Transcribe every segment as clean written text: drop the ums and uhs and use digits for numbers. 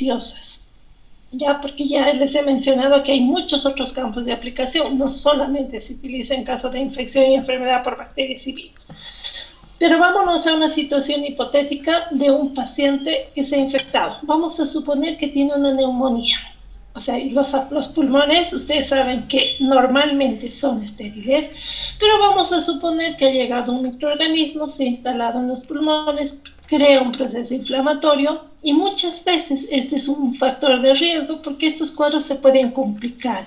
infecciosas. Ya, porque ya les he mencionado que hay muchos otros campos de aplicación, no solamente se utiliza en caso de infección y enfermedad por bacterias y virus. Pero vámonos a una situación hipotética de un paciente que se ha infectado. Vamos a suponer que tiene una neumonía. O sea, los pulmones, ustedes saben que normalmente son estériles, pero vamos a suponer que ha llegado un microorganismo, se ha instalado en los pulmones, crea un proceso inflamatorio y muchas veces este es un factor de riesgo porque estos cuadros se pueden complicar.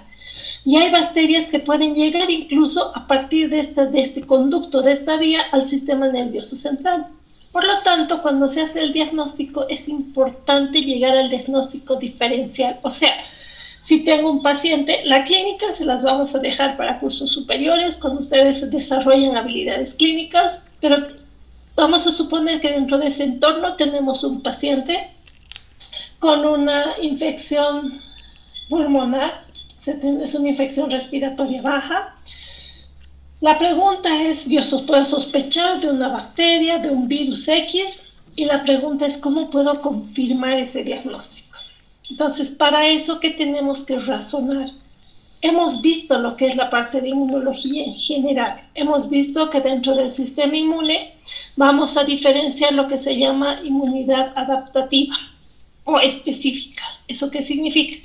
Y hay bacterias que pueden llegar incluso a partir de este conducto, de esta vía, al sistema nervioso central. Por lo tanto, cuando se hace el diagnóstico, es importante llegar al diagnóstico diferencial. O sea, si tengo un paciente, la clínica se las vamos a dejar para cursos superiores, cuando ustedes desarrollan habilidades clínicas, pero vamos a suponer que dentro de ese entorno tenemos un paciente con una infección pulmonar, es una infección respiratoria baja. La pregunta es, yo puedo sospechar de una bacteria, de un virus X, y la pregunta es, ¿cómo puedo confirmar ese diagnóstico? Entonces, para eso, ¿qué tenemos que razonar? Hemos visto lo que es la parte de inmunología en general. Hemos visto que dentro del sistema inmune vamos a diferenciar lo que se llama inmunidad adaptativa o específica. ¿Eso qué significa?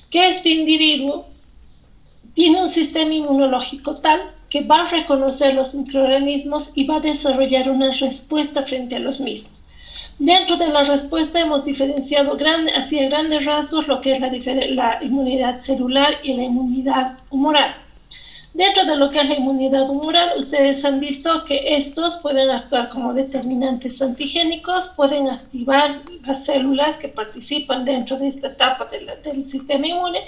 Que este individuo tiene un sistema inmunológico tal que va a reconocer los microorganismos y va a desarrollar una respuesta frente a los mismos. Dentro de la respuesta hemos diferenciado hacia grandes rasgos lo que es la inmunidad celular y la inmunidad humoral. Dentro de lo que es la inmunidad humoral, ustedes han visto que estos pueden actuar como determinantes antigénicos, pueden activar las células que participan dentro de esta etapa del sistema inmune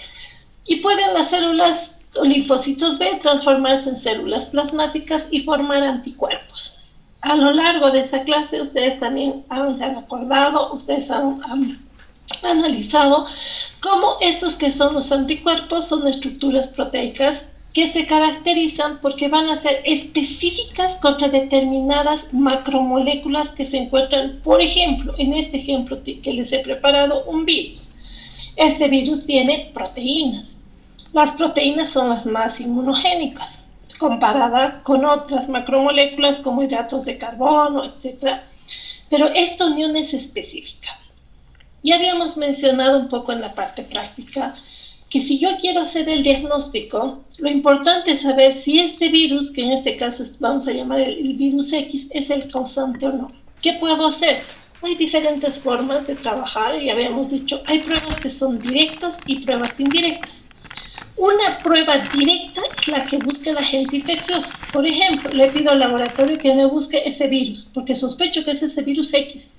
y pueden las células o linfocitos B transformarse en células plasmáticas y formar anticuerpos. A lo largo de esa clase ustedes también se han acordado, ustedes han analizado cómo estos que son los anticuerpos son estructuras proteicas que se caracterizan porque van a ser específicas contra determinadas macromoléculas que se encuentran, por ejemplo, en este ejemplo que les he preparado, un virus. Este virus tiene proteínas. Las proteínas son las más inmunogénicas, comparada con otras macromoléculas como hidratos de carbono, etc. Pero esta unión es específica. Ya habíamos mencionado un poco en la parte práctica que si yo quiero hacer el diagnóstico, lo importante es saber si este virus, que en este caso vamos a llamar el virus X, es el causante o no. ¿Qué puedo hacer? Hay diferentes formas de trabajar, ya habíamos dicho, hay pruebas que son directas y pruebas indirectas. Una prueba directa es la que busca el agente infeccioso. Por ejemplo, le pido al laboratorio que me busque ese virus, porque sospecho que es ese virus X.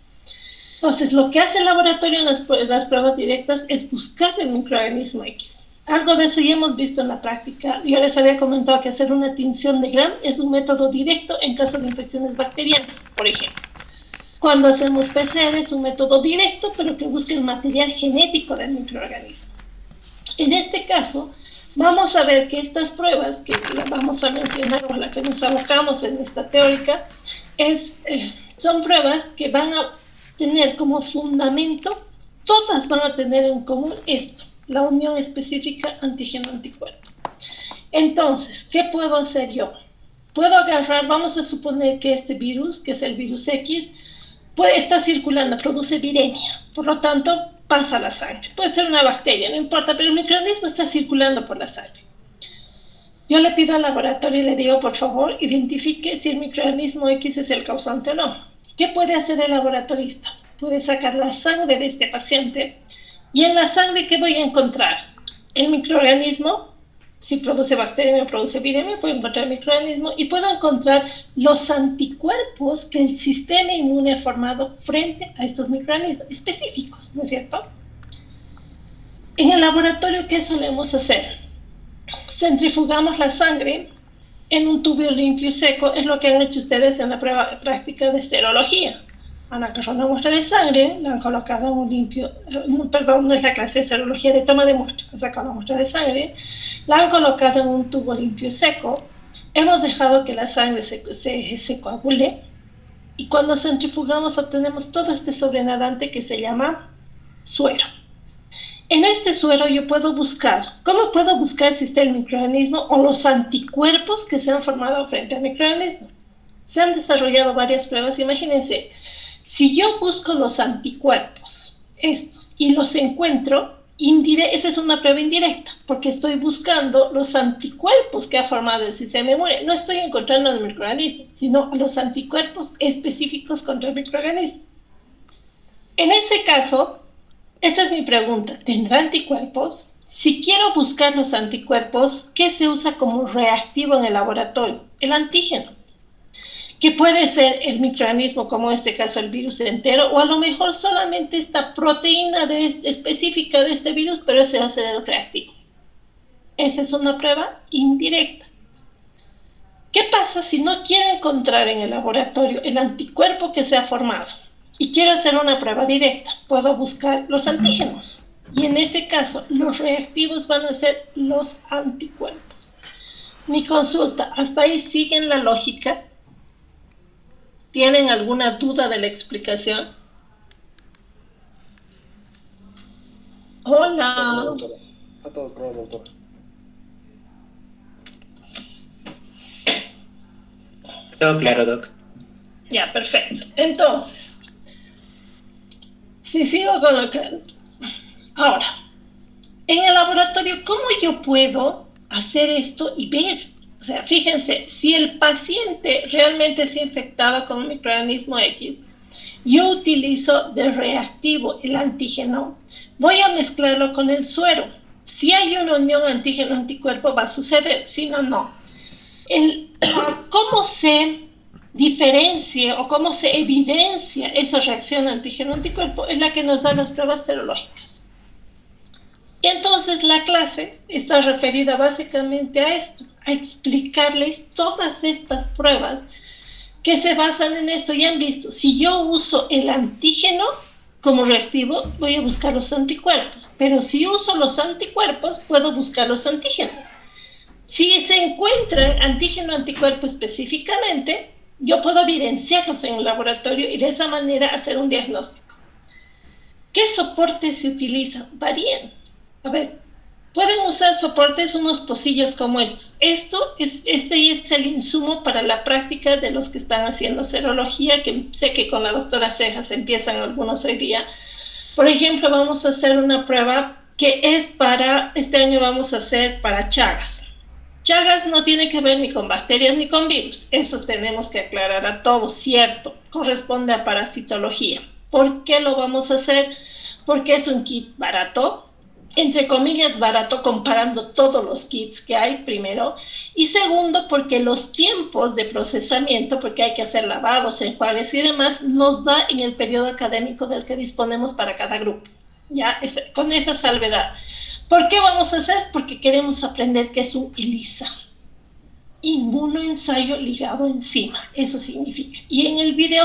Entonces, lo que hace el laboratorio en las pruebas directas es buscar el microorganismo X. Algo de eso ya hemos visto en la práctica. Yo les había comentado que hacer una tinción de Gram es un método directo en caso de infecciones bacterianas, por ejemplo. Cuando hacemos PCR es un método directo, pero que busca el material genético del microorganismo. En este caso, vamos a ver que estas pruebas, que las vamos a mencionar o las que nos abocamos en esta teórica, son pruebas que van a tener como fundamento, todas van a tener en común esto, la unión específica antígeno-anticuerpo. Entonces, ¿qué puedo hacer yo? Puedo agarrar, vamos a suponer que este virus, que es el virus X, está circulando, produce viremia, por lo tanto pasa a la sangre. Puede ser una bacteria, no importa, pero el microorganismo está circulando por la sangre. Yo le pido al laboratorio y le digo, por favor, identifique si el microorganismo X es el causante o no. ¿Qué puede hacer el laboratorista? Puede sacar la sangre de este paciente y en la sangre, ¿qué voy a encontrar? El microorganismo, si produce bacteria o produce viremia, puedo encontrar el microorganismo y puedo encontrar los anticuerpos que el sistema inmune ha formado frente a estos microorganismos específicos, ¿no es cierto? En el laboratorio, ¿qué solemos hacer? Centrifugamos la sangre en un tubo limpio y seco, es lo que han hecho ustedes en la prueba práctica de serología. Han agarrado una muestra de sangre, la han colocado en un limpio, perdón, no es la clase de serología de toma de muestra, han sacado la muestra de sangre, la han colocado en un tubo limpio y seco, hemos dejado que la sangre se coagule y cuando centrifugamos obtenemos todo este sobrenadante que se llama suero. En este suero yo puedo buscar, ¿cómo puedo buscar si está el microorganismo o los anticuerpos que se han formado frente al microorganismo? Se han desarrollado varias pruebas. Imagínense, si yo busco los anticuerpos, estos, y los encuentro, esa es una prueba indirecta, porque estoy buscando los anticuerpos que ha formado el sistema inmune. No estoy encontrando al microorganismo, sino a los anticuerpos específicos contra el microorganismo. En ese caso, esta es mi pregunta, ¿tendrá anticuerpos? Si quiero buscar los anticuerpos, ¿qué se usa como reactivo en el laboratorio? El antígeno, que puede ser el microorganismo, como en este caso el virus entero, o a lo mejor solamente esta proteína específica de este virus, pero ese va a ser el reactivo. Esa es una prueba indirecta. ¿Qué pasa si no quiero encontrar en el laboratorio el anticuerpo que se ha formado y quiero hacer una prueba directa? Puedo buscar los antígenos y en ese caso los reactivos van a ser los anticuerpos. Mi consulta, ¿hasta ahí siguen la lógica? ¿Tienen alguna duda de la explicación? Hola. Está todo claro, doctora. Todo claro, Doc. Ya, perfecto. Entonces, si sigo con lo que... Ahora, en el laboratorio, ¿cómo yo puedo hacer esto y ver? O sea, fíjense, si el paciente realmente se infectaba con un microorganismo X, yo utilizo de reactivo el antígeno, voy a mezclarlo con el suero. Si hay una unión antígeno-anticuerpo va a suceder, si no, no. ¿Cómo se diferencia o cómo se evidencia esa reacción antígeno-anticuerpo? Es la que nos dan las pruebas serológicas. Y entonces la clase está referida básicamente a esto, a explicarles todas estas pruebas que se basan en esto. Ya han visto, si yo uso el antígeno como reactivo, voy a buscar los anticuerpos, pero si uso los anticuerpos, puedo buscar los antígenos. Si se encuentran antígeno-anticuerpo específicamente, yo puedo evidenciarlos en el laboratorio y de esa manera hacer un diagnóstico. ¿Qué soportes se utilizan? Varían. A ver, pueden usar soportes, unos pocillos como estos. Este es el insumo para la práctica de los que están haciendo serología, que sé que con la doctora Cejas empiezan algunos hoy día. Por ejemplo, vamos a hacer una prueba que es este año vamos a hacer para Chagas. Chagas no tiene que ver ni con bacterias ni con virus. Eso tenemos que aclarar a todos, cierto. Corresponde a parasitología. ¿Por qué lo vamos a hacer? Porque es un kit barato, entre comillas barato, comparando todos los kits que hay, primero. Y segundo, porque los tiempos de procesamiento, porque hay que hacer lavados, enjuagues y demás, nos da en el periodo académico del que disponemos para cada grupo. Ya, con esa salvedad. ¿Por qué vamos a hacer? Porque queremos aprender qué es un ELISA. Inmunoensayo ligado enzima, eso significa. Y en el video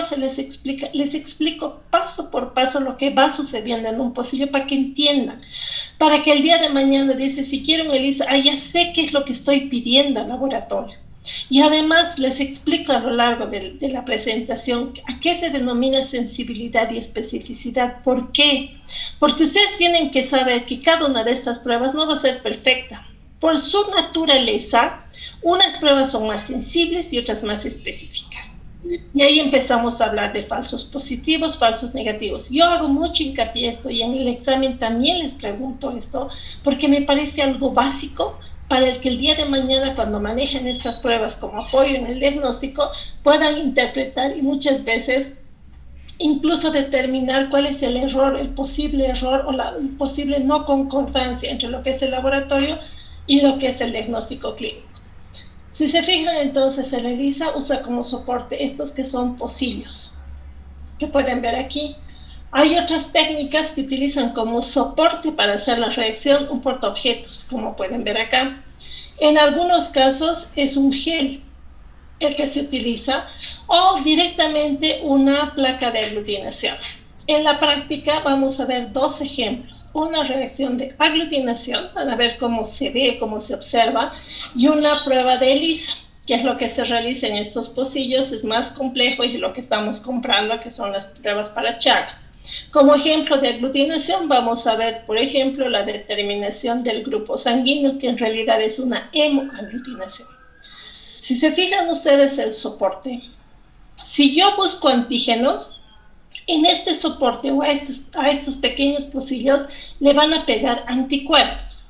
les explico paso por paso lo que va sucediendo en un pocillo para que entiendan, para que el día de mañana dice, si quiero un ELISA, ya sé qué es lo que estoy pidiendo al laboratorio. Y además les explico a lo largo de la presentación a qué se denomina sensibilidad y especificidad. ¿Por qué? Porque ustedes tienen que saber que cada una de estas pruebas no va a ser perfecta. Por su naturaleza, unas pruebas son más sensibles y otras más específicas. Y ahí empezamos a hablar de falsos positivos, falsos negativos. Yo hago mucho hincapié en esto y en el examen también les pregunto esto, porque me parece algo básico para el que el día de mañana, cuando manejen estas pruebas como apoyo en el diagnóstico, puedan interpretar y muchas veces incluso determinar cuál es el error, el posible error o la posible no concordancia entre lo que es el laboratorio y lo que es el diagnóstico clínico. Si se fijan, entonces el ELISA usa como soporte estos que son pocillos, que pueden ver aquí. Hay otras técnicas que utilizan como soporte para hacer la reacción un portaobjetos, como pueden ver acá. En algunos casos es un gel el que se utiliza o directamente una placa de aglutinación. En la práctica vamos a ver dos ejemplos, una reacción de aglutinación, para ver cómo se ve, cómo se observa, y una prueba de ELISA, que es lo que se realiza en estos pocillos, es más complejo y lo que estamos comprando, que son las pruebas para Chagas. Como ejemplo de aglutinación, vamos a ver, por ejemplo, la determinación del grupo sanguíneo, que en realidad es una hemoaglutinación. Si se fijan ustedes el soporte, si yo busco antígenos, en este soporte o a estos pequeños pocillos le van a pegar anticuerpos.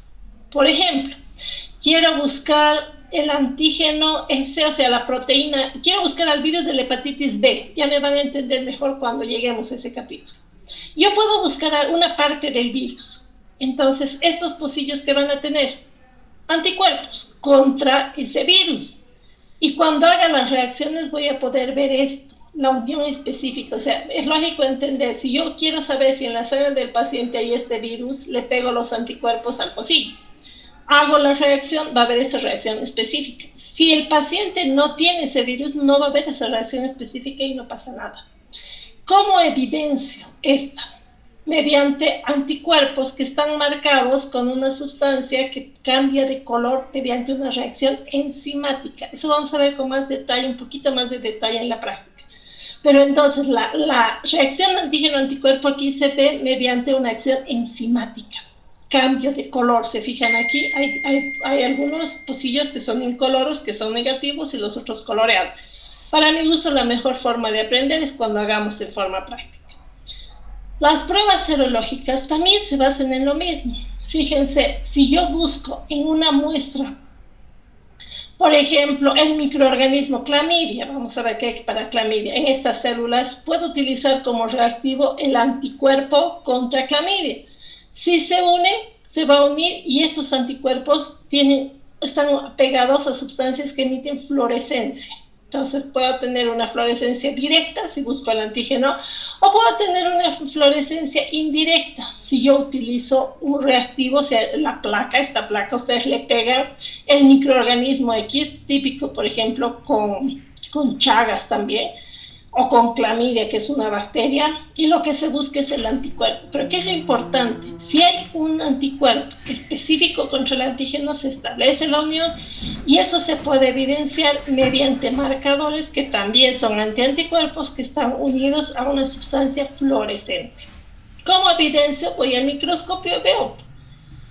Por ejemplo, quiero buscar el antígeno S, o sea, la proteína, quiero buscar al virus de la hepatitis B, ya me van a entender mejor cuando lleguemos a ese capítulo. Yo puedo buscar una parte del virus, entonces estos pocillos que van a tener anticuerpos contra ese virus, y cuando haga las reacciones voy a poder ver esto, la unión específica. O sea, es lógico entender, si yo quiero saber si en la sangre del paciente hay este virus, le pego los anticuerpos al pocillo. Hago la reacción, va a haber esta reacción específica. Si el paciente no tiene ese virus, no va a haber esa reacción específica y no pasa nada. ¿Cómo evidencio esta? Mediante anticuerpos que están marcados con una sustancia que cambia de color mediante una reacción enzimática. Eso vamos a ver con más detalle, un poquito más de detalle en la práctica. Pero entonces la reacción antígeno-anticuerpo aquí se ve mediante una acción enzimática. Cambio de color, se fijan aquí, hay algunos pocillos que son incoloros, que son negativos, y los otros coloreados. Para mi gusto, la mejor forma de aprender es cuando hagamos en forma práctica. Las pruebas serológicas también se basan en lo mismo. Fíjense, si yo busco en una muestra, por ejemplo, el microorganismo clamidia, vamos a ver qué hay para clamidia, en estas células puedo utilizar como reactivo el anticuerpo contra clamidia. Si se une, se va a unir, y esos anticuerpos están pegados a sustancias que emiten fluorescencia. Entonces puedo tener una fluorescencia directa si busco el antígeno, o puedo tener una fluorescencia indirecta si yo utilizo un reactivo, o sea, esta placa, ustedes le pegan el microorganismo X, típico, por ejemplo, con Chagas también, o con clamidia, que es una bacteria, y lo que se busca es el anticuerpo. Pero ¿qué es lo importante? Si hay un anticuerpo específico contra el antígeno, se establece la unión, y eso se puede evidenciar mediante marcadores que también son antianticuerpos, que están unidos a una sustancia fluorescente. ¿Cómo evidencio? Voy al microscopio, veo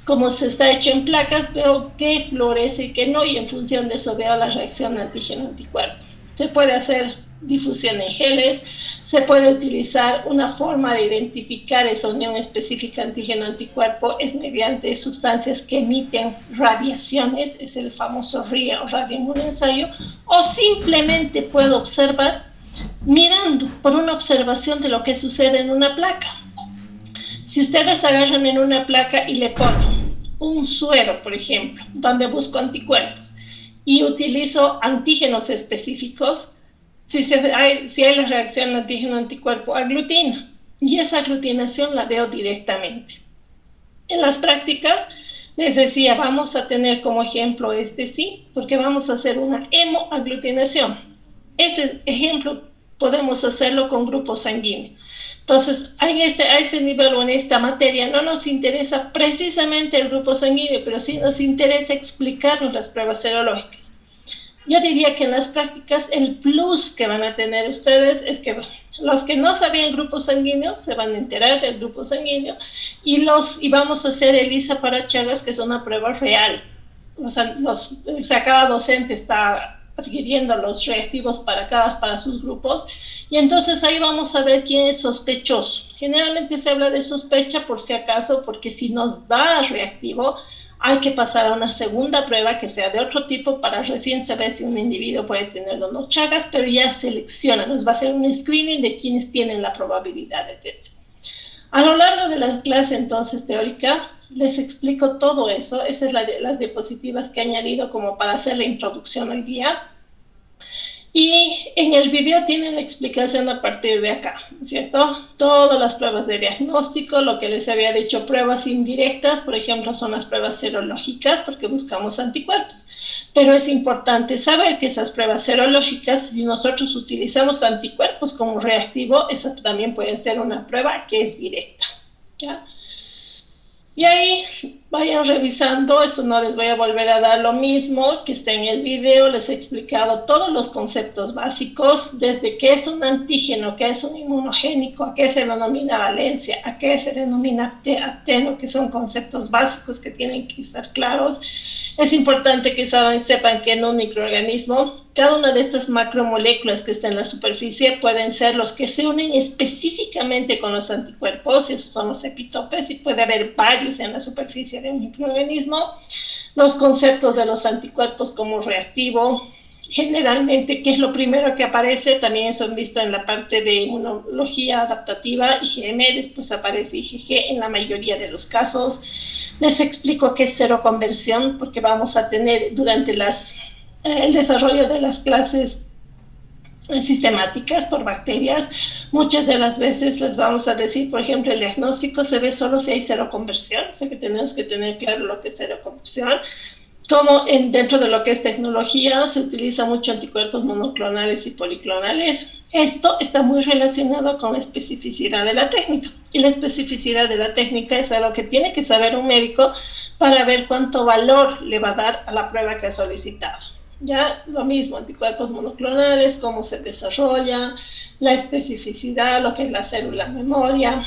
cómo se está hecho en placas, veo qué fluoresce y qué no, y en función de eso veo la reacción antígeno-anticuerpo. Se puede hacer difusión en geles, se puede utilizar una forma de identificar esa unión específica antígeno-anticuerpo, es mediante sustancias que emiten radiaciones, es el famoso RIA o radioinmunensayo, o simplemente puedo observar mirando por una observación de lo que sucede en una placa. Si ustedes agarran en una placa y le ponen un suero, por ejemplo, donde busco anticuerpos, y utilizo antígenos específicos, si hay la reacción antígeno-anticuerpo, aglutina, y esa aglutinación la veo directamente. En las prácticas, les decía, vamos a tener como ejemplo sí, porque vamos a hacer una hemoaglutinación. Ese ejemplo podemos hacerlo con grupo sanguíneo. Entonces, a este nivel o en esta materia no nos interesa precisamente el grupo sanguíneo, pero sí nos interesa explicarnos las pruebas serológicas. Yo diría que en las prácticas el plus que van a tener ustedes es que los que no sabían grupo sanguíneo se van a enterar del grupo sanguíneo, y vamos a hacer ELISA para Chagas, que es una prueba real. O sea, cada docente está adquiriendo los reactivos para sus grupos, y entonces ahí vamos a ver quién es sospechoso. Generalmente se habla de sospecha por si acaso, porque si nos da reactivo, hay que pasar a una segunda prueba que sea de otro tipo para recién saber si un individuo puede tener o no Chagas, pero ya selecciona, nos va a hacer un screening de quienes tienen la probabilidad de tener. A lo largo de la clase entonces teórica les explico todo eso. Esas es las diapositivas que he añadido como para hacer la introducción hoy día. Y en el video tienen la explicación a partir de acá, ¿cierto? Todas las pruebas de diagnóstico, lo que les había dicho, pruebas indirectas, por ejemplo, son las pruebas serológicas, porque buscamos anticuerpos. Pero es importante saber que esas pruebas serológicas, si nosotros utilizamos anticuerpos como reactivo, esa también puede ser una prueba que es directa, ¿ya? Y ahí vayan revisando, esto no les voy a volver a dar lo mismo, que está en el video, les he explicado todos los conceptos básicos, desde qué es un antígeno, qué es un inmunogénico, a qué se denomina valencia, a qué se denomina apteno, que son conceptos básicos que tienen que estar claros. Es importante que sepan que en un microorganismo, cada una de estas macromoléculas que está en la superficie pueden ser los que se unen específicamente con los anticuerpos, y esos son los epitopes, y puede haber varios en la superficie de un microorganismo. Los conceptos de los anticuerpos como reactivo, generalmente, ¿qué es lo primero que aparece? También eso han visto en la parte de inmunología adaptativa, IgM, después aparece IgG en la mayoría de los casos. Les explico qué es seroconversión, porque vamos a tener durante el desarrollo de las clases sistemáticas por bacterias, muchas de las veces les vamos a decir, por ejemplo, el diagnóstico se ve solo si hay seroconversión, o sea que tenemos que tener claro lo que es seroconversión. Como dentro de lo que es tecnología, se utiliza mucho anticuerpos monoclonales y policlonales. Esto está muy relacionado con la especificidad de la técnica. Y la especificidad de la técnica es algo que tiene que saber un médico para ver cuánto valor le va a dar a la prueba que ha solicitado. Ya lo mismo, anticuerpos monoclonales, cómo se desarrolla, la especificidad, lo que es la célula memoria,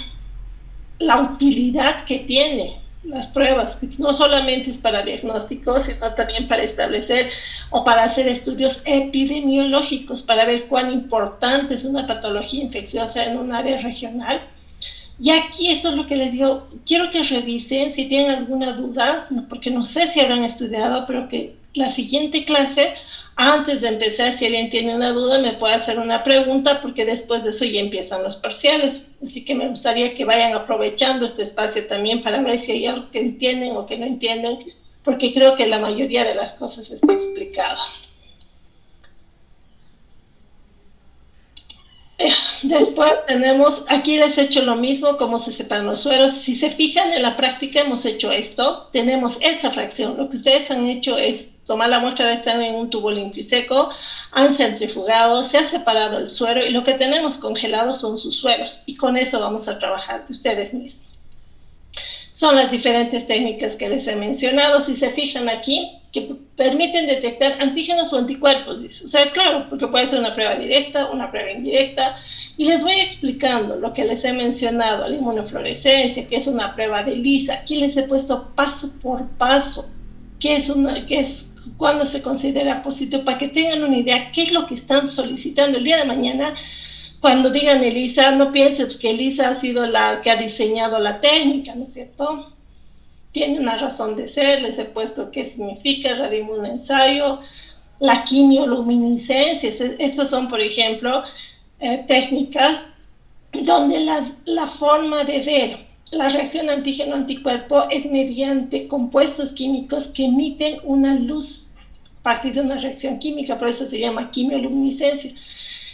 la utilidad que tiene las pruebas, que no solamente es para diagnósticos, sino también para establecer o para hacer estudios epidemiológicos, para ver cuán importante es una patología infecciosa en un área regional. Y aquí esto es lo que les digo, quiero que revisen si tienen alguna duda, porque no sé si habrán estudiado, pero que la siguiente clase, antes de empezar, si alguien tiene una duda, me puede hacer una pregunta, porque después de eso ya empiezan los parciales. Así que me gustaría que vayan aprovechando este espacio también para ver si hay algo que entienden o que no entienden, porque creo que la mayoría de las cosas está explicada. Después tenemos, aquí les he hecho lo mismo, cómo se separan los sueros. Si se fijan en la práctica hemos hecho esto, tenemos esta fracción. Lo que ustedes han hecho es tomar la muestra de sangre en un tubo limpio y seco, han centrifugado, se ha separado el suero y lo que tenemos congelado son sus sueros. Y con eso vamos a trabajar de ustedes mismos. Son las diferentes técnicas que les he mencionado. Si se fijan aquí, que permiten detectar antígenos o anticuerpos, dice. O sea, claro, porque puede ser una prueba directa, una prueba indirecta, y les voy explicando lo que les he mencionado, la inmunofluorescencia, que es una prueba de ELISA. Aquí les he puesto paso por paso, qué es cuando se considera positivo, para que tengan una idea qué es lo que están solicitando el día de mañana. Cuando digan ELISA, no piensen que ELISA ha sido la que ha diseñado la técnica, ¿no es cierto? Tiene una razón de ser, les he puesto qué significa radioinmunoensayo, la quimioluminiscencia. Estos son, por ejemplo, técnicas donde la forma de ver la reacción antígeno-anticuerpo es mediante compuestos químicos que emiten una luz a partir de una reacción química, por eso se llama quimioluminiscencia.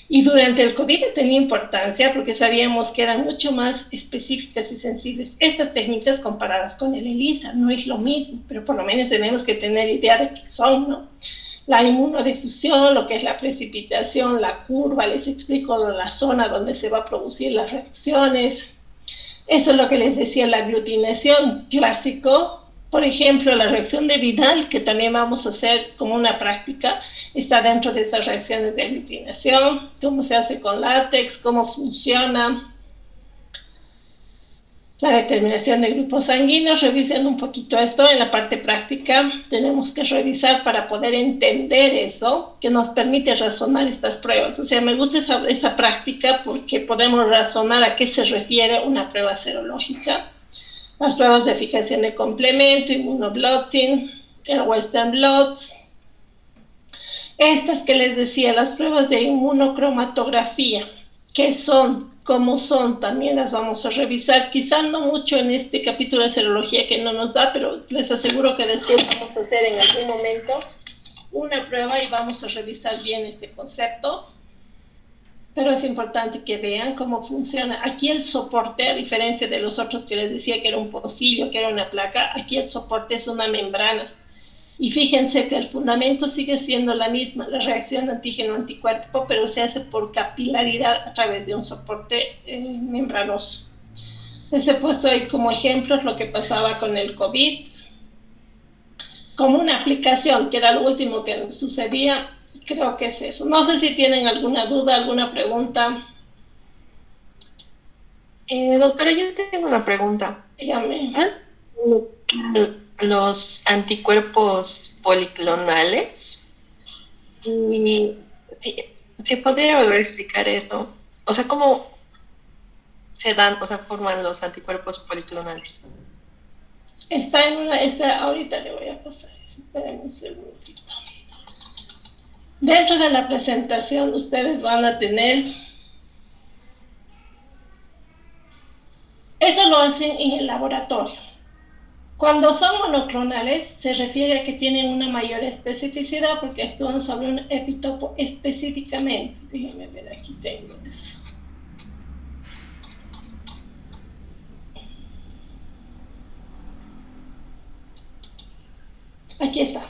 Y durante el COVID tenía importancia porque sabíamos que eran mucho más específicas y sensibles estas técnicas comparadas con el ELISA. No es lo mismo, pero por lo menos tenemos que tener idea de qué son, ¿no? La inmunodifusión, lo que es la precipitación, la curva, les explico la zona donde se va a producir las reacciones. Eso es lo que les decía, la aglutinación clásico. Por ejemplo, la reacción de Vidal, que también vamos a hacer como una práctica, está dentro de estas reacciones de aglutinación, cómo se hace con látex, cómo funciona. La determinación de grupos sanguíneos, revisen un poquito esto en la parte práctica. Tenemos que revisar para poder entender eso, que nos permite razonar estas pruebas. O sea, me gusta esa práctica porque podemos razonar a qué se refiere una prueba serológica. Las pruebas de fijación de complemento, inmunoblotting, el Western blot. Estas que les decía, las pruebas de inmunocromatografía, ¿qué son? ¿Cómo son? También las vamos a revisar. Quizá no mucho en este capítulo de serología que no nos da, pero les aseguro que después vamos a hacer en algún momento una prueba y vamos a revisar bien este concepto. Pero es importante que vean cómo funciona. Aquí el soporte, a diferencia de los otros que les decía que era un pocillo, que era una placa, aquí el soporte es una membrana. Y fíjense que el fundamento sigue siendo la misma, la reacción antígeno-anticuerpo, pero se hace por capilaridad a través de un soporte membranoso. Les he puesto ahí como ejemplos lo que pasaba con el COVID, como una aplicación, que era lo último que sucedía. Creo que es eso. No sé si tienen alguna duda, alguna pregunta. Doctora, yo tengo una pregunta. Dígame. Los anticuerpos policlonales, y si podría volver a explicar eso. O sea, ¿cómo se dan, o sea, forman los anticuerpos policlonales? Ahorita le voy a pasar eso. Espérenme un segundito. Dentro de la presentación ustedes van a tener, eso lo hacen en el laboratorio. Cuando son monoclonales se refiere a que tienen una mayor especificidad porque actúan sobre un epitopo específicamente. Déjenme ver, aquí tengo eso. Aquí está.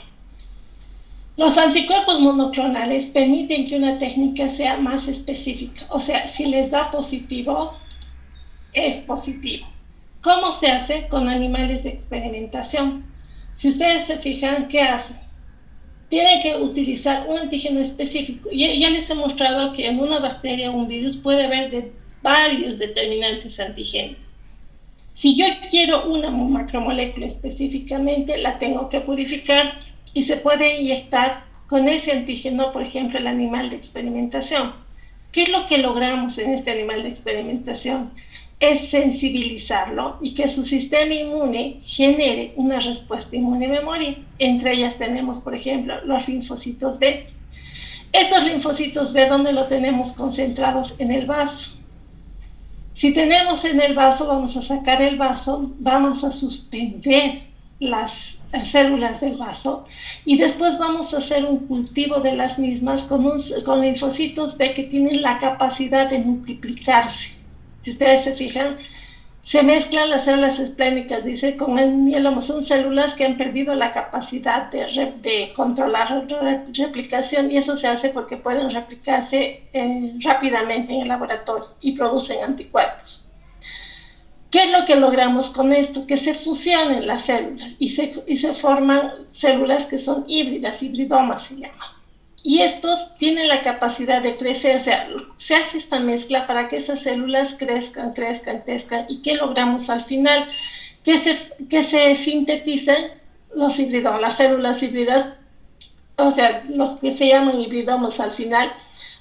Los anticuerpos monoclonales permiten que una técnica sea más específica. O sea, si les da positivo, es positivo. ¿Cómo se hace? Con animales de experimentación. Si ustedes se fijan, ¿qué hacen? Tienen que utilizar un antígeno específico. Ya les he mostrado que en una bacteria o un virus puede haber varios determinantes antigénicos. Si yo quiero una macromolécula específicamente, la tengo que purificar y se puede inyectar con ese antígeno, por ejemplo, el animal de experimentación. ¿Qué es lo que logramos en este animal de experimentación? Es sensibilizarlo y que su sistema inmune genere una respuesta inmune memoria. Entre ellas tenemos, por ejemplo, los linfocitos B. Estos linfocitos B, ¿dónde lo tenemos concentrados? En el vaso. Si tenemos en el vaso, vamos a sacar el vaso, vamos a suspender las células del vaso y después vamos a hacer un cultivo de las mismas con linfocitos B que tienen la capacidad de multiplicarse. Si ustedes se fijan, se mezclan las células esplénicas, dice, con el mieloma. Son células que han perdido la capacidad de controlar la replicación y eso se hace porque pueden replicarse rápidamente en el laboratorio y producen anticuerpos. ¿Qué es lo que logramos con esto? Que se fusionen las células y se forman células que son híbridas, hibridomas se llaman. Y estos tienen la capacidad de crecer, o sea, se hace esta mezcla para que esas células crezcan. ¿Y qué logramos al final? Que se sinteticen los hibridomas, las células híbridas, o sea, los que se llaman hibridomas al final,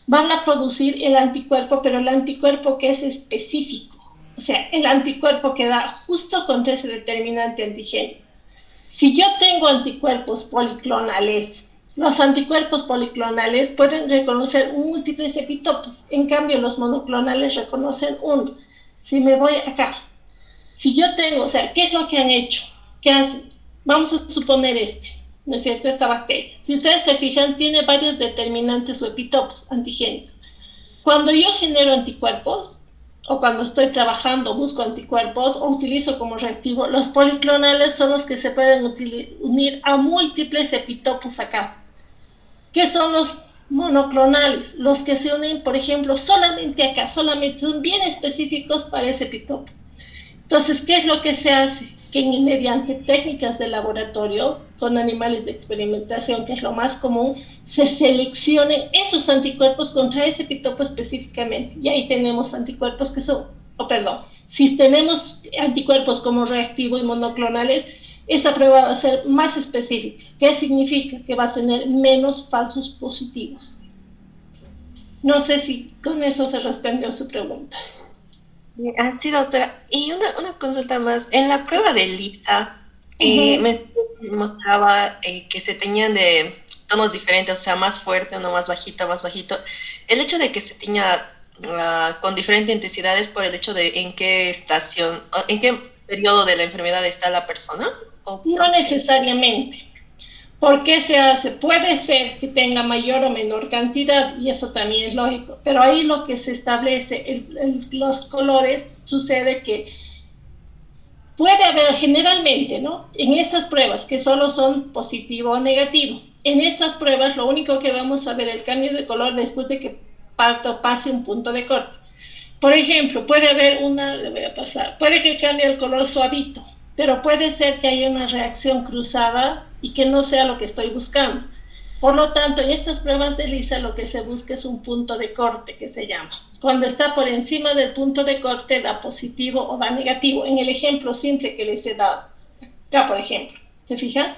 van a producir el anticuerpo, pero el anticuerpo que es específico, o sea, el anticuerpo que da justo contra ese determinante antigénico. Si yo tengo anticuerpos policlonales, los anticuerpos policlonales pueden reconocer múltiples epitopos, en cambio los monoclonales reconocen uno. Si me voy acá, si yo tengo, o sea, ¿qué es lo que han hecho? ¿Qué hacen? Vamos a suponer ¿no es cierto? Esta bacteria. Si ustedes se fijan, tiene varios determinantes o epitopos antigénicos. Cuando yo genero anticuerpos, o cuando estoy trabajando, busco anticuerpos o utilizo como reactivo, los policlonales son los que se pueden unir a múltiples epitopos acá. ¿Qué son los monoclonales? Los que se unen, por ejemplo, solamente acá, solamente son bien específicos para ese epitopo. Entonces, ¿qué es lo que se hace? Que mediante técnicas de laboratorio con animales de experimentación, que es lo más común, se seleccionen esos anticuerpos contra ese epitopo específicamente. Y ahí tenemos anticuerpos que son, si tenemos anticuerpos como reactivo y monoclonales, esa prueba va a ser más específica. ¿Qué significa? Que va a tener menos falsos positivos. No sé si con eso se respondió su pregunta. Sí, doctora. Y una consulta más. En la prueba de LIPSA, me mostraba que se teñían de tonos diferentes, o sea, más fuerte, uno más bajito, más bajito. El hecho de que se teña con diferentes intensidades por el hecho de en qué estación, en qué periodo de la enfermedad está la persona. No necesariamente. ¿Por qué se hace? Puede ser que tenga mayor o menor cantidad y eso también es lógico, pero ahí lo que se establece, los colores, sucede que puede haber generalmente, ¿no? En estas pruebas que solo son positivo o negativo, en estas pruebas lo único que vamos a ver el cambio de color después de que pase un punto de corte. Por ejemplo, puede haber le voy a pasar, puede que cambie el color suavito, pero puede ser que haya una reacción cruzada y que no sea lo que estoy buscando. Por lo tanto, en estas pruebas de lisa lo que se busca es un punto de corte, que se llama. Cuando está por encima del punto de corte, da positivo o da negativo. En el ejemplo simple que les he dado. Acá, por ejemplo. ¿Se fijan?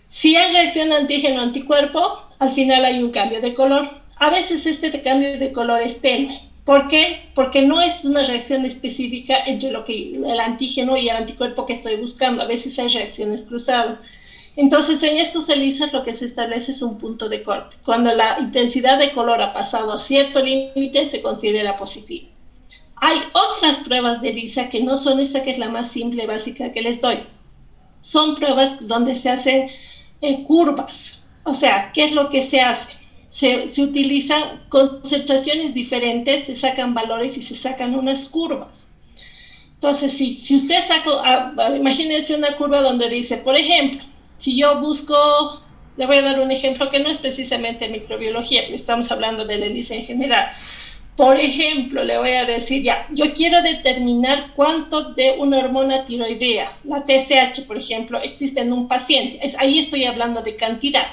Si hay reacción antígeno-anticuerpo, al final hay un cambio de color. A veces este cambio de color es tenue. ¿Por qué? Porque no es una reacción específica entre el antígeno y el anticuerpo que estoy buscando. A veces hay reacciones cruzadas. Entonces, en estos ELISAs lo que se establece es un punto de corte. Cuando la intensidad de color ha pasado a cierto límite, se considera positivo. Hay otras pruebas de ELISA que no son esta, que es la más simple, básica que les doy. Son pruebas donde se hacen curvas. O sea, ¿qué es lo que se hace? Se utilizan concentraciones diferentes, se sacan valores y se sacan unas curvas. Entonces, si usted saca, imagínense una curva donde dice, por ejemplo, si yo busco, le voy a dar un ejemplo que no es precisamente microbiología, pero estamos hablando de la ELISA en general. Por ejemplo, le voy a decir, yo quiero determinar cuánto de una hormona tiroidea, la TSH, por ejemplo, existe en un paciente. Ahí estoy hablando de cantidad.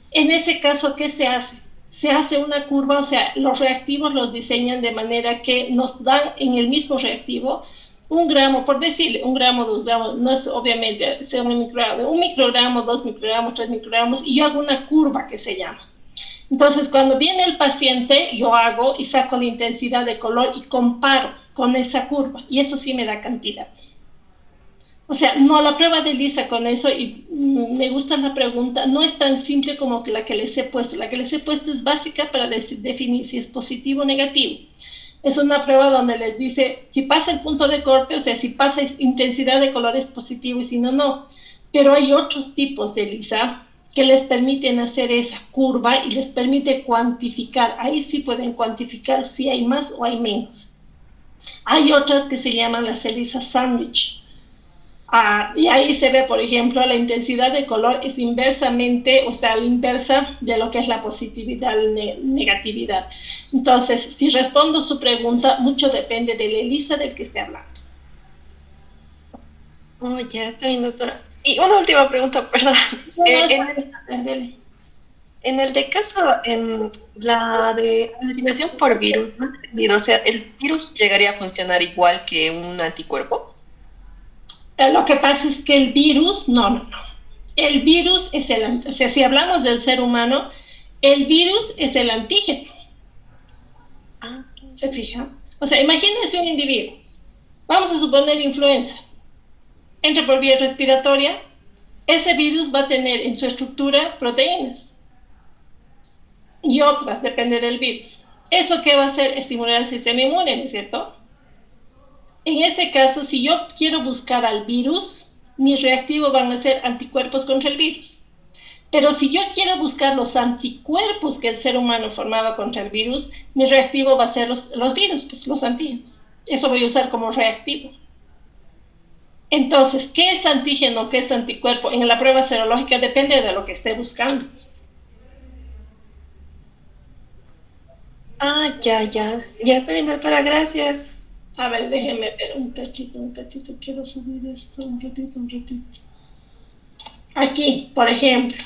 En ese caso, ¿qué se hace? Se hace una curva, o sea, los reactivos los diseñan de manera que nos dan en el mismo reactivo 1 gramo, por decirle, 1 gramo, 2 gramos, no es obviamente sea un microgramo, 2 microgramos, 3 microgramos, y yo hago una curva que se llama. Entonces, cuando viene el paciente, yo hago y saco la intensidad de color y comparo con esa curva, y eso sí me da cantidad. O sea, no, la prueba de ELISA con eso, y me gusta la pregunta, no es tan simple como la que les he puesto. La que les he puesto es básica para definir si es positivo o negativo. Es una prueba donde les dice, si pasa el punto de corte, o sea, si pasa intensidad de color es positivo y si no, no. Pero hay otros tipos de ELISA que les permiten hacer esa curva y les permite cuantificar. Ahí sí pueden cuantificar si hay más o hay menos. Hay otras que se llaman las ELISA sándwich. Y ahí se ve, por ejemplo, la intensidad de color es inversamente, o está a la inversa de lo que es la positividad y negatividad. Entonces, si respondo su pregunta, mucho depende de la ELISA del que esté hablando. Oh, ya está bien, doctora. Y una última pregunta, perdón. En el de caso, en la de eliminación por virus, ¿no? O sea, ¿el virus llegaría a funcionar igual que un anticuerpo? Lo que pasa es que el virus, no. El virus es o sea, si hablamos del ser humano, el virus es el antígeno. ¿Se fija? O sea, imagínense un individuo. Vamos a suponer influenza. Entra por vía respiratoria. Ese virus va a tener en su estructura proteínas. Y otras, depende del virus. ¿Eso qué va a hacer? Estimular el sistema inmune, ¿no es cierto? En ese caso, si yo quiero buscar al virus, mis reactivos van a ser anticuerpos contra el virus. Pero si yo quiero buscar los anticuerpos que el ser humano formaba contra el virus, mi reactivo va a ser los virus, pues los antígenos. Eso voy a usar como reactivo. Entonces, ¿qué es antígeno, qué es anticuerpo? En la prueba serológica depende de lo que esté buscando. Ya. Ya estoy bien, doctora, gracias. A ver, déjenme ver un cachito, quiero subir esto un ratito. Aquí, por ejemplo,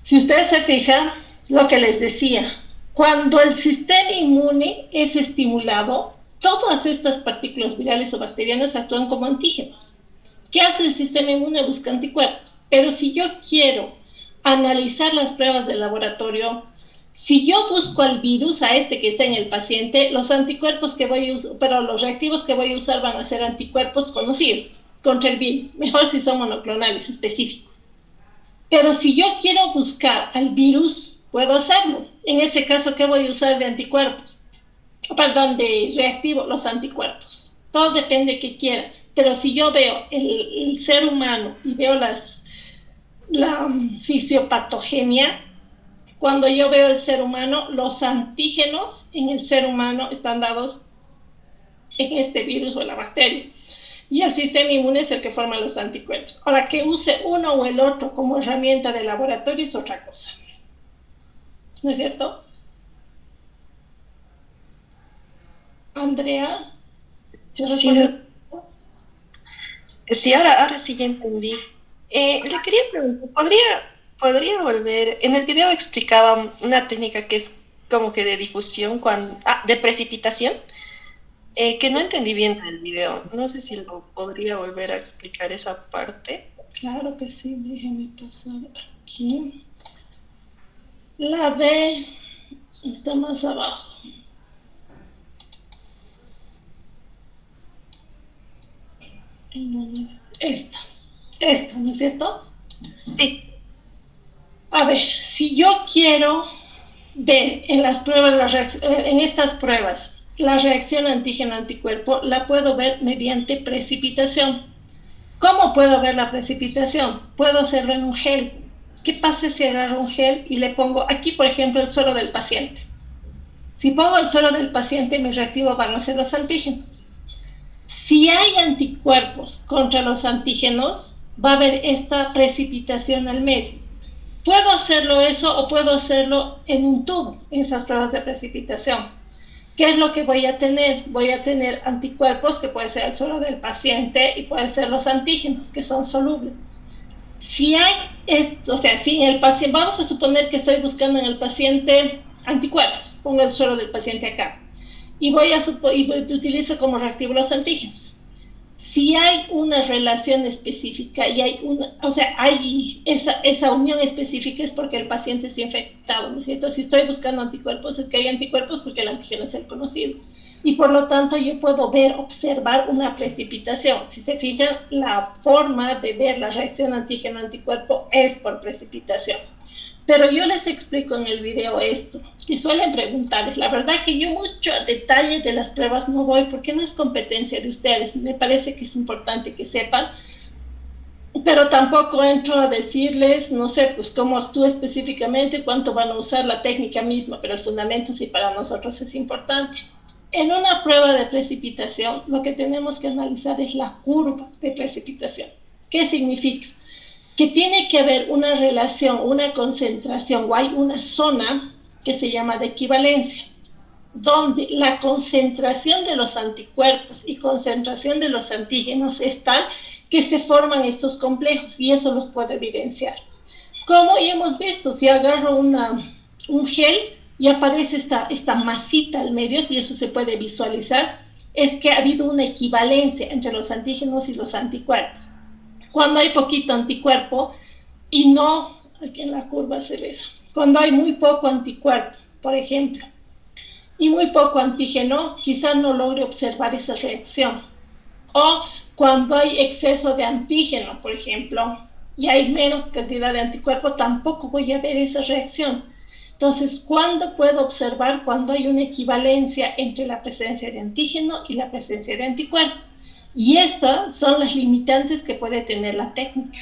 si ustedes se fijan, lo que les decía, cuando el sistema inmune es estimulado, todas estas partículas virales o bacterianas actúan como antígenos. ¿Qué hace el sistema inmune? Busca anticuerpos. Pero si yo quiero analizar las pruebas del laboratorio, si yo busco al virus, a este que está en el paciente, los anticuerpos que voy a usar, pero los reactivos que voy a usar van a ser anticuerpos conocidos contra el virus, mejor si son monoclonales específicos. Pero si yo quiero buscar al virus, puedo hacerlo. En ese caso, ¿qué voy a usar de anticuerpos? De reactivo, los anticuerpos. Todo depende de qué quiera. Pero si yo veo el ser humano y veo la fisiopatogenia, cuando yo veo el ser humano, los antígenos en el ser humano están dados en este virus o la bacteria. Y el sistema inmune es el que forma los anticuerpos. Ahora, que use uno o el otro como herramienta de laboratorio es otra cosa. ¿No es cierto? Andrea, ¿te Sí, recuerdas? sí, ahora sí ya entendí. Le quería preguntar, ¿podría volver? En el video explicaba una técnica que es como que de difusión, de precipitación, que no entendí bien en el video. No sé si lo podría volver a explicar esa parte. Claro que sí, déjenme pasar aquí. La D está más abajo. Esta, ¿no es cierto? Sí, A ver, si yo quiero ver en las pruebas, en estas pruebas, la reacción antígeno-anticuerpo, la puedo ver mediante precipitación. ¿Cómo puedo ver la precipitación? Puedo hacerlo en un gel. ¿Qué pasa si agarro un gel y le pongo aquí, por ejemplo, el suero del paciente? Si pongo el suero del paciente, mis reactivos van a ser los antígenos. Si hay anticuerpos contra los antígenos, va a haber esta precipitación al medio. Puedo hacerlo eso o puedo hacerlo en un tubo, en esas pruebas de precipitación. ¿Qué es lo que voy a tener? Voy a tener anticuerpos, que puede ser el suero del paciente, y pueden ser los antígenos, que son solubles. Si hay esto, o sea, si en el paciente, vamos a suponer que estoy buscando en el paciente anticuerpos, pongo el suero del paciente acá, y utilizo como reactivo los antígenos. Si hay una relación específica y hay esa unión específica es porque el paciente está infectado, ¿no es cierto? Si estoy buscando anticuerpos, es que hay anticuerpos porque el antígeno es el conocido. Y por lo tanto yo puedo observar una precipitación. Si se fijan, la forma de ver la reacción antígeno-anticuerpo es por precipitación. Pero yo les explico en el video esto, y suelen preguntarles. La verdad que yo mucho a detalle de las pruebas no voy porque no es competencia de ustedes. Me parece que es importante que sepan, pero tampoco entro a decirles, no sé, pues cómo actúa específicamente, cuánto van a usar la técnica misma, pero el fundamento sí para nosotros es importante. En una prueba de precipitación, lo que tenemos que analizar es la curva de precipitación. ¿Qué significa? Que tiene que haber una relación, una concentración, o hay una zona que se llama de equivalencia, donde la concentración de los anticuerpos y concentración de los antígenos es tal que se forman estos complejos, y eso los puedo evidenciar. Como ya hemos visto, si agarro un gel y aparece esta masita al medio, y eso se puede visualizar, es que ha habido una equivalencia entre los antígenos y los anticuerpos. Cuando hay poquito anticuerpo y no, aquí en la curva se ve eso, cuando hay muy poco anticuerpo, por ejemplo, y muy poco antígeno, quizás no logre observar esa reacción. O cuando hay exceso de antígeno, por ejemplo, y hay menos cantidad de anticuerpo, tampoco voy a ver esa reacción. Entonces, ¿cuándo puedo observar cuando hay una equivalencia entre la presencia de antígeno y la presencia de anticuerpo? Y estas son las limitantes que puede tener la técnica.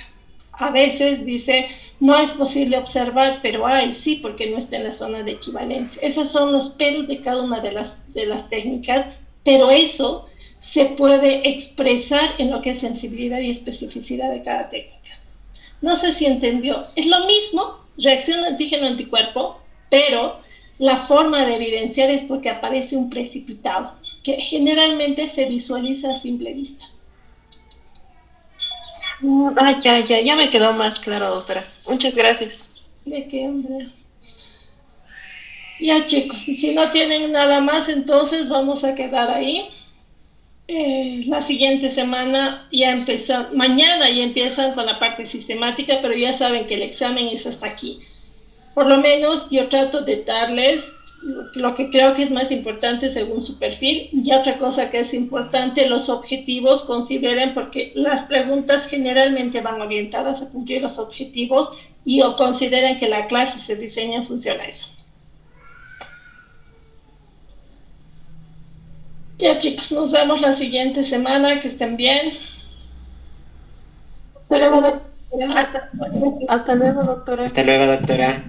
A veces dice, no es posible observar, pero sí, porque no está en la zona de equivalencia. Esos son los peros de cada una de las técnicas, pero eso se puede expresar en lo que es sensibilidad y especificidad de cada técnica. No sé si entendió. Es lo mismo, reacción antígeno-anticuerpo, pero la forma de evidenciar es porque aparece un precipitado, que generalmente se visualiza a simple vista. Ya me quedó más claro, doctora. Muchas gracias. ¿De qué, Andrea? Ya, chicos, si no tienen nada más, entonces vamos a quedar ahí. La siguiente semana ya empiezan, mañana ya empiezan con la parte sistemática, pero ya saben que el examen es hasta aquí. Por lo menos yo trato de darles lo que creo que es más importante según su perfil. Y otra cosa que es importante, los objetivos, consideren, porque las preguntas generalmente van orientadas a cumplir los objetivos, y o consideren que la clase se diseña en función a eso. Ya, chicos, nos vemos la siguiente semana, que estén bien. Hasta luego, doctora. Hasta luego, doctora. Hasta luego, doctora.